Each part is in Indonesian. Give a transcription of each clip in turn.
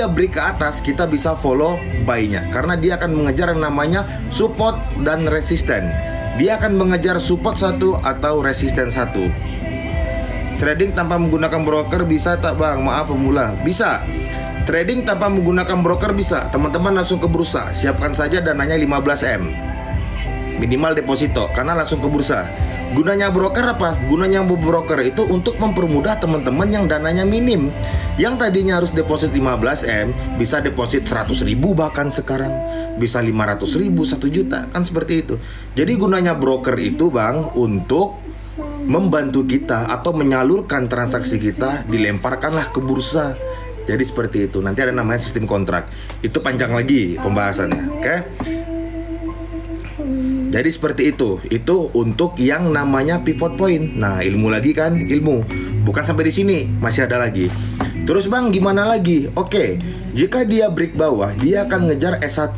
dia break ke atas, kita bisa follow buy-nya, karena dia akan mengejar yang namanya support dan resisten. Dia akan mengejar support 1 atau resisten 1. Trading tanpa menggunakan broker bisa tak bang? Maaf pemula. Bisa. Trading tanpa menggunakan broker bisa. Teman-teman langsung ke bursa, siapkan saja dananya 15M minimal deposito, karena langsung ke bursa. Gunanya broker apa? Gunanya broker itu untuk mempermudah teman-teman yang dananya minim, yang tadinya harus deposit 15M bisa deposit 100.000 bahkan sekarang bisa 500.000, 1 juta, kan seperti itu. Jadi gunanya broker itu bang untuk membantu kita atau menyalurkan transaksi kita, dilemparkanlah ke bursa. Jadi seperti itu. Nanti ada namanya sistem kontrak. Itu panjang lagi pembahasannya, oke? Jadi seperti itu. Itu untuk yang namanya pivot point. Nah, ilmu lagi kan, ilmu. Bukan sampai di sini, masih ada lagi. Terus bang, gimana lagi? Oke, jika dia break bawah, dia akan ngejar S1.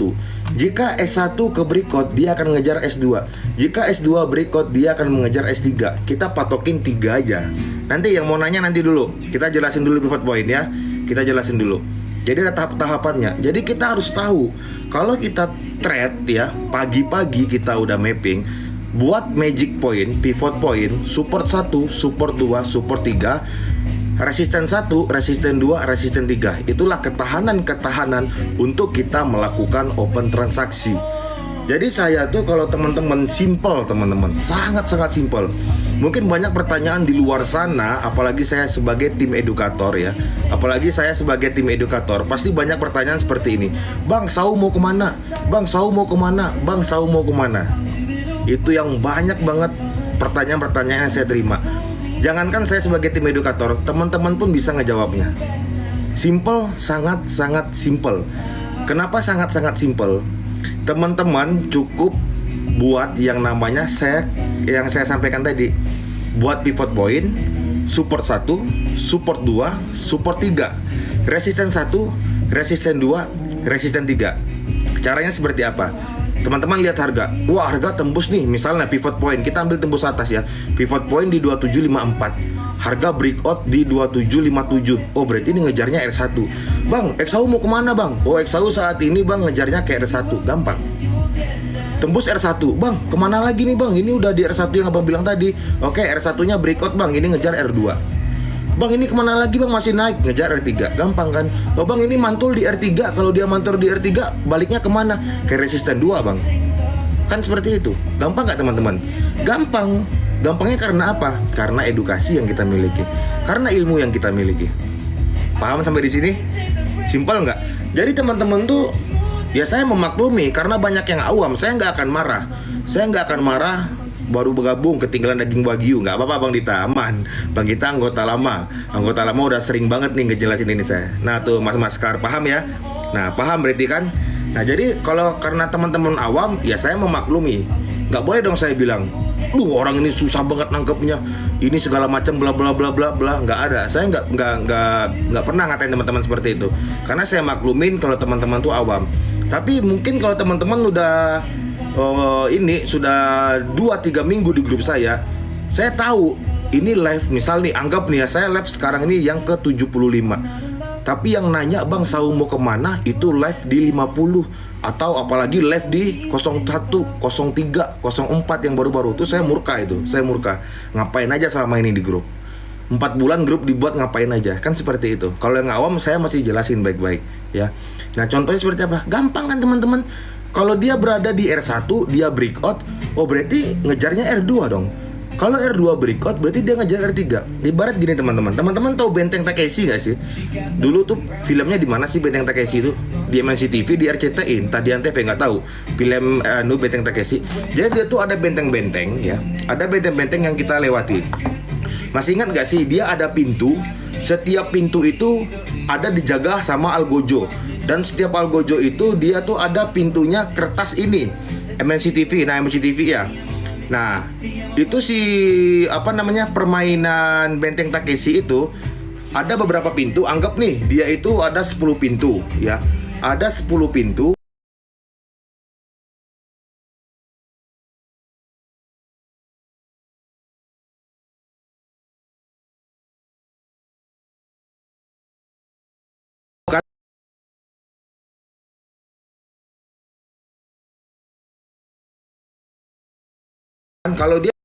Jika S1 ke breakout, dia akan ngejar S2. Jika S2 breakout, dia akan mengejar S3. Kita patokin 3 aja. Nanti yang mau nanya nanti dulu. Kita jelasin dulu pivot point ya. Kita jelasin dulu. Jadi ada tahap-tahapannya. Jadi kita harus tahu, kalau kita trade ya, pagi-pagi kita udah mapping, buat magic point, pivot point, support 1, support 2, support 3, resisten 1, resisten 2, resisten 3. Itulah ketahanan-ketahanan untuk kita melakukan open transaksi. Jadi saya tuh kalau teman-teman simple, teman-teman, sangat-sangat simple. Mungkin banyak pertanyaan di luar sana, apalagi saya sebagai tim edukator ya. Apalagi saya sebagai tim edukator, pasti banyak pertanyaan seperti ini. Bang, Sau mau kemana? Bang, Sau mau kemana? Bang, Sau mau kemana? Itu yang banyak banget pertanyaan-pertanyaan yang saya terima. Jangankan saya sebagai tim edukator, teman-teman pun bisa ngejawabnya. Simple, sangat-sangat simple. Kenapa sangat-sangat simple? Teman-teman cukup buat yang namanya yang saya sampaikan tadi. Buat pivot point, support 1, support 2, support 3, resisten 1, resisten 2, resisten 3. Caranya seperti apa? Teman-teman lihat harga. Wah, harga tembus nih. Misalnya pivot point, kita ambil tembus atas ya. Pivot point di 2754. Harga breakout di 2757. Oh, berarti ini ngejarnya R1. Bang, XAU mau kemana bang? Oh, XAU saat ini bang ngejarnya ke R1. Gampang. Tembus R1. Bang, kemana lagi nih bang? Ini udah di R1 yang abang bilang tadi. Oke, R1 nya breakout bang. Ini ngejar R2. Bang, ini kemana lagi bang? Masih naik, ngejar R3. Gampang kan? Oh bang, ini mantul di R3. Kalau dia mantul di R3, baliknya kemana? Ke resisten 2 bang. Kan seperti itu. Gampang gak teman-teman? Gampang. Gampangnya karena apa? Karena edukasi yang kita miliki, karena ilmu yang kita miliki. Paham sampai di sini? Simpel nggak? Jadi teman-teman tuh, ya saya memaklumi karena banyak yang awam. Saya nggak akan marah. Saya nggak akan marah. Baru bergabung ketinggalan daging wagyu, nggak apa-apa Bang Dita, aman. Bang Dita anggota lama udah sering banget nih ngejelasin ini saya. Nah tuh Mas Kar, paham ya? Nah paham berarti kan? Nah jadi kalau karena teman-teman awam, ya saya memaklumi. Nggak boleh dong saya bilang, orang ini susah banget nangkepnya, ini segala macam bla bla bla bla bla. Nggak ada. Saya nggak pernah ngatain teman-teman seperti itu, karena saya maklumin kalau teman-teman tuh awam. Tapi mungkin kalau teman-teman udah ini sudah 2-3 minggu di grup saya tahu ini live. Misal nih, anggap nih ya, saya live sekarang ini yang ke 75. Tapi yang nanya, Bang Sau mau kemana, itu live di 50. Atau apalagi live di 01, 03, 04 yang baru-baru. Itu saya murka itu. Saya murka. Ngapain aja selama ini di grup? 4 bulan grup dibuat ngapain aja? Kan seperti itu. Kalau yang awam saya masih jelasin baik-baik ya. Nah contohnya seperti apa? Gampang kan teman-teman. Kalau dia berada di R1, dia breakout, oh berarti ngejarnya R2 dong. Kalau R2 breakout, berarti dia ngejar R3. Ibarat gini teman-teman. Teman-teman tahu Benteng Takeshi nggak sih? Dulu tuh filmnya di mana sih Benteng Takeshi itu? Di MNC TV, di RCTI, tadi Antv nggak tahu. Film Benteng Takeshi. Jadi dia tuh ada benteng-benteng ya. Ada benteng-benteng yang kita lewati. Masih ingat nggak sih? Dia ada pintu. Setiap pintu itu ada dijaga sama algojo. Dan setiap algojo itu dia tuh ada pintunya kertas ini, MNC TV. Nah MNC TV ya. Nah itu si permainan Benteng Takeshi itu ada beberapa pintu. Anggap nih dia itu ada 10 pintu ya. Ada 10 pintu. kalau dia